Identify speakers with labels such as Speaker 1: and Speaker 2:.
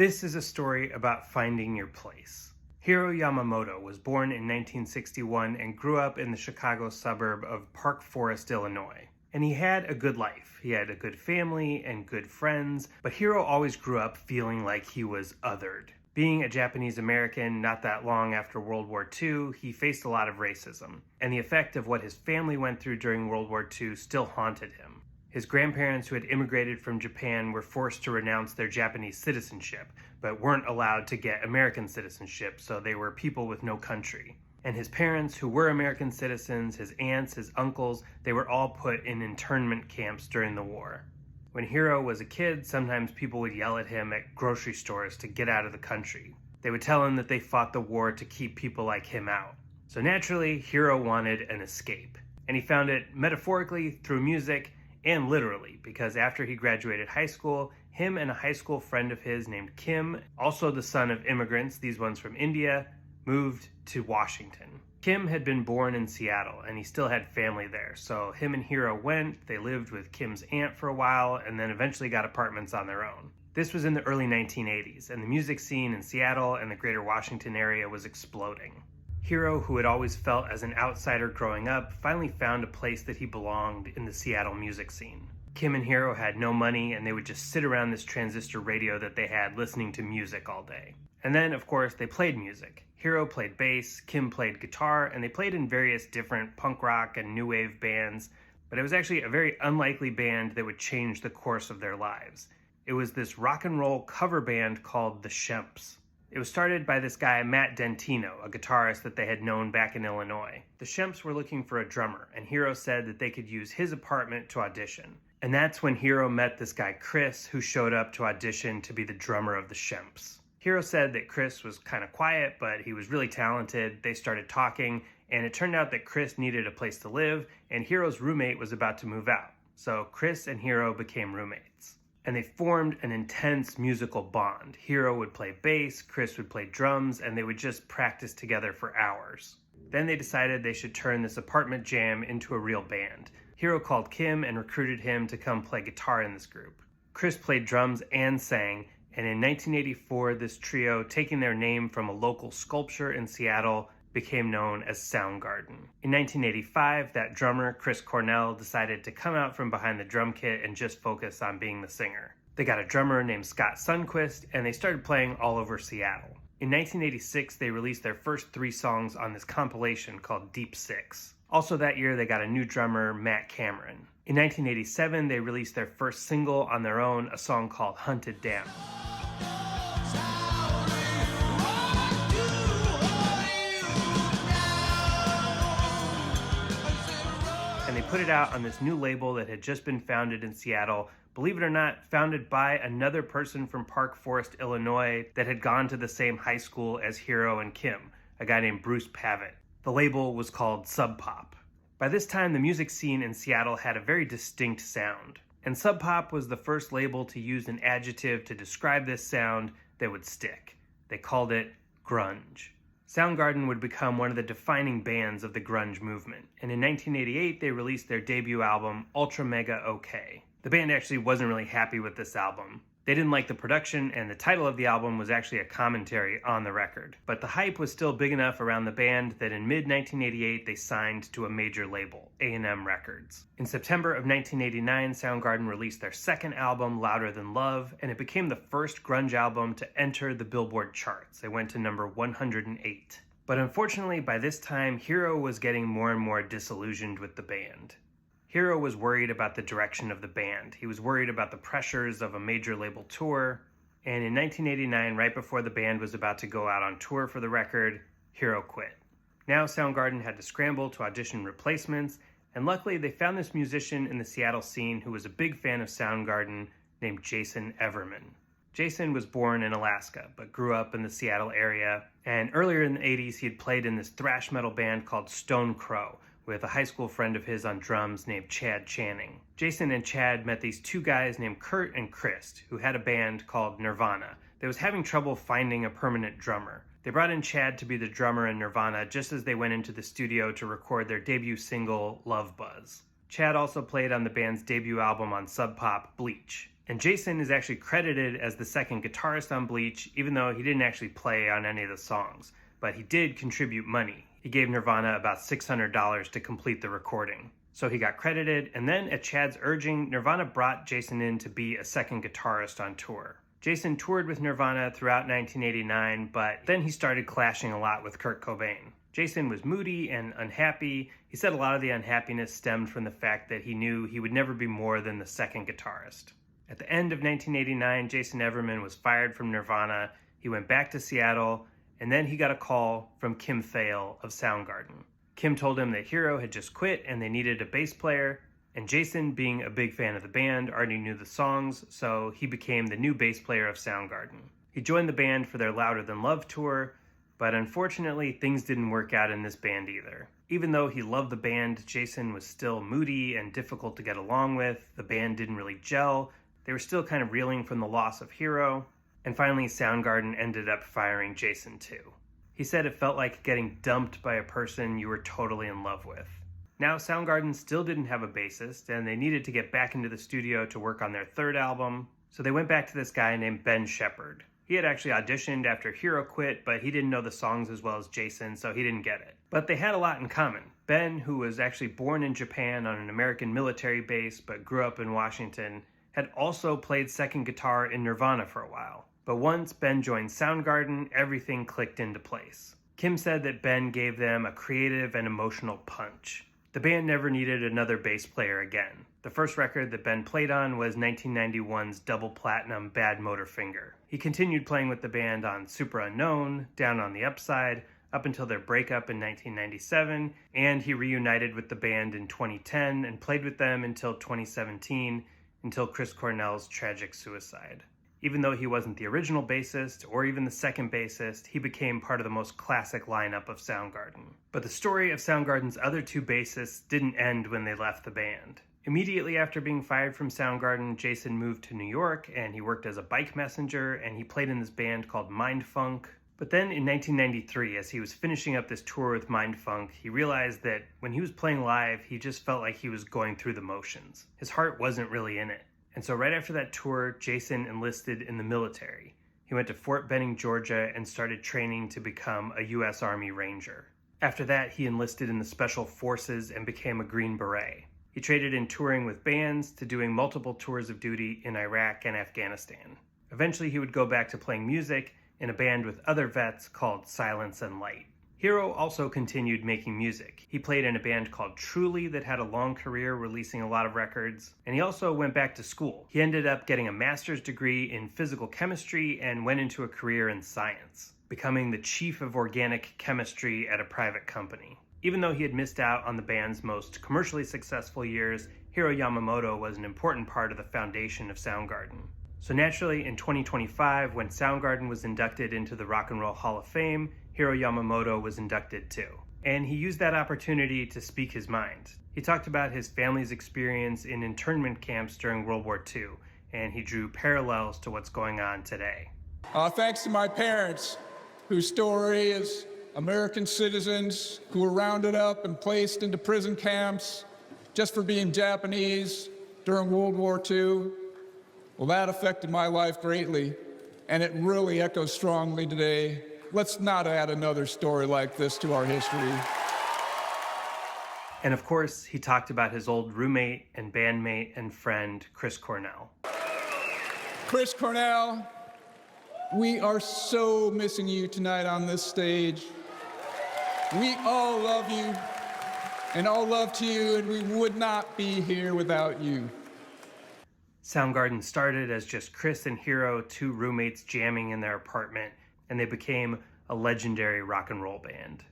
Speaker 1: This is a story about finding your place. Hiro Yamamoto was born in 1961 and grew up in the Chicago suburb of Park Forest, Illinois. And he had a good life. He had a good family and good friends, but Hiro always grew up feeling like he was othered. Being a Japanese American not that long after World War II, he faced a lot of racism, and the effect of what his family went through during World War II still haunted him. His grandparents, who had immigrated from Japan, were forced to renounce their Japanese citizenship, but weren't allowed to get American citizenship, so they were people with no country. And his parents, who were American citizens, his aunts, his uncles, they were all put in internment camps during the war. When Hiro was a kid, sometimes people would yell at him at grocery stores to get out of the country. They would tell him that they fought the war to keep people like him out. So naturally, Hiro wanted an escape. And he found it metaphorically through music and literally, because after he graduated high school, him and a high school friend of his named Kim, also the son of immigrants, these ones from India, moved to Washington. Kim had been born in Seattle, and he still had family there, so him and Hiro went, they lived with Kim's aunt for a while, and then eventually got apartments on their own. This was in the early 1980s, and the music scene in Seattle and the greater Washington area was exploding. Hiro, who had always felt as an outsider growing up, finally found a place that he belonged in the Seattle music scene. Kim and Hiro had no money, and they would just sit around this transistor radio that they had listening to music all day. And then, of course, they played music. Hiro played bass, Kim played guitar, and they played in various different punk rock and new wave bands, but it was actually a very unlikely band that would change the course of their lives. It was this rock and roll cover band called the Shemps. It was started by this guy, Matt Dentino, a guitarist that they had known back in Illinois. The Shemps were looking for a drummer, and Hiro said that they could use his apartment to audition. And that's when Hiro met this guy, Chris, who showed up to audition to be the drummer of the Shemps. Hiro said that Chris was kind of quiet, but he was really talented. They started talking, and it turned out that Chris needed a place to live, and Hiro's roommate was about to move out. So Chris and Hiro became roommates. And they formed an intense musical bond. Hiro would play bass, Chris would play drums, and they would just practice together for hours. Then they decided they should turn this apartment jam into a real band. Hiro called Kim and recruited him to come play guitar in this group. Chris played drums and sang, and in 1984, this trio, taking their name from a local sculpture in Seattle, became known as Soundgarden. In 1985, that drummer, Chris Cornell, decided to come out from behind the drum kit and just focus on being the singer. They got a drummer named Scott Sundquist, and they started playing all over Seattle. In 1986, they released their first 3 songs on this compilation called Deep Six. Also that year, they got a new drummer, Matt Cameron. In 1987, they released their first single on their own, a song called Hunted Down. And they put it out on this new label that had just been founded in Seattle. Believe it or not, founded by another person from Park Forest, Illinois, that had gone to the same high school as Hiro and Kim, a guy named Bruce Pavitt. The label was called Sub Pop. By this time, the music scene in Seattle had a very distinct sound, and Sub Pop was the first label to use an adjective to describe this sound that would stick. They called it grunge. Soundgarden would become one of the defining bands of the grunge movement, and in 1988 they released their debut album, Ultra Mega OK. The band actually wasn't really happy with this album. They didn't like the production, and the title of the album was actually a commentary on the record. But the hype was still big enough around the band that in mid-1988 they signed to a major label, A&M Records. In September of 1989, Soundgarden released their second album, Louder Than Love, and it became the first grunge album to enter the Billboard charts. They went to number 108. But unfortunately, by this time, Hiro was getting more and more disillusioned with the band. Hiro was worried about the direction of the band. He was worried about the pressures of a major label tour. And in 1989, right before the band was about to go out on tour for the record, Hiro quit. Now Soundgarden had to scramble to audition replacements, and luckily they found this musician in the Seattle scene who was a big fan of Soundgarden named Jason Everman. Jason was born in Alaska, but grew up in the Seattle area, and earlier in the 80s he had played in this thrash metal band called Stone Crow, with a high school friend of his on drums named Chad Channing. Jason and Chad met these 2 guys named Kurt and Chris, who had a band called Nirvana that was having trouble finding a permanent drummer. They brought in Chad to be the drummer in Nirvana just as they went into the studio to record their debut single, Love Buzz. Chad also played on the band's debut album on Sub Pop, Bleach. And Jason is actually credited as the second guitarist on Bleach, even though he didn't actually play on any of the songs. But he did contribute money. He gave Nirvana about $600 to complete the recording. So he got credited, and then at Chad's urging, Nirvana brought Jason in to be a second guitarist on tour. Jason toured with Nirvana throughout 1989, but then he started clashing a lot with Kurt Cobain. Jason was moody and unhappy. He said a lot of the unhappiness stemmed from the fact that he knew he would never be more than the second guitarist. At the end of 1989, Jason Everman was fired from Nirvana. He went back to Seattle, and then he got a call from Kim Thayil of Soundgarden. Kim told him that Hiro had just quit and they needed a bass player, and Jason, being a big fan of the band, already knew the songs, so he became the new bass player of Soundgarden. He joined the band for their Louder Than Love tour, but unfortunately things didn't work out in this band either. Even though he loved the band, Jason was still moody and difficult to get along with. The band didn't really gel. They were still kind of reeling from the loss of Hiro, and finally Soundgarden ended up firing Jason too. He said it felt like getting dumped by a person you were totally in love with. Now, Soundgarden still didn't have a bassist, and they needed to get back into the studio to work on their third album, so they went back to this guy named Ben Shepherd. He had actually auditioned after Hiro quit, but he didn't know the songs as well as Jason, so he didn't get it. But they had a lot in common. Ben, who was actually born in Japan on an American military base but grew up in Washington, had also played second guitar in Nirvana for a while. But once Ben joined Soundgarden, everything clicked into place. Kim said that Ben gave them a creative and emotional punch. The band never needed another bass player again. The first record that Ben played on was 1991's double platinum Bad Motor Finger. He continued playing with the band on Super Unknown, Down on the Upside, up until their breakup in 1997, and he reunited with the band in 2010 and played with them until 2017, until Chris Cornell's tragic suicide. Even though he wasn't the original bassist or even the second bassist, he became part of the most classic lineup of Soundgarden. But the story of Soundgarden's other two bassists didn't end when they left the band. Immediately after being fired from Soundgarden, Jason moved to New York and he worked as a bike messenger and he played in this band called Mindfunk. But then in 1993, as he was finishing up this tour with Mindfunk, he realized that when he was playing live, he just felt like he was going through the motions. His heart wasn't really in it. And so right after that tour, Jason enlisted in the military. He went to Fort Benning, Georgia, and started training to become a U.S. Army Ranger. After that, he enlisted in the Special Forces and became a Green Beret. He traded in touring with bands to doing multiple tours of duty in Iraq and Afghanistan. Eventually, he would go back to playing music in a band with other vets called Silence and Light. Hiro also continued making music. He played in a band called Truly that had a long career, releasing a lot of records, and he also went back to school. He ended up getting a master's degree in physical chemistry and went into a career in science, becoming the chief of organic chemistry at a private company. Even though he had missed out on the band's most commercially successful years, Hiro Yamamoto was an important part of the foundation of Soundgarden. So naturally, in 2025, when Soundgarden was inducted into the Rock and Roll Hall of Fame, Hiro Yamamoto was inducted too. And he used that opportunity to speak his mind. He talked about his family's experience in internment camps during World War II, and he drew parallels to what's going on today.
Speaker 2: Thanks to my parents, whose story is American citizens who were rounded up and placed into prison camps just for being Japanese during World War II. Well, that affected my life greatly, and it really echoes strongly today. Let's not add another story like this to our history.
Speaker 1: And of course, he talked about his old roommate and bandmate and friend, Chris Cornell.
Speaker 2: Chris Cornell, we are so missing you tonight on this stage. We all love you, and all love to you, and we would not be here without you.
Speaker 1: Soundgarden started as just Chris and Hiro, two roommates jamming in their apartment, and they became a legendary rock and roll band.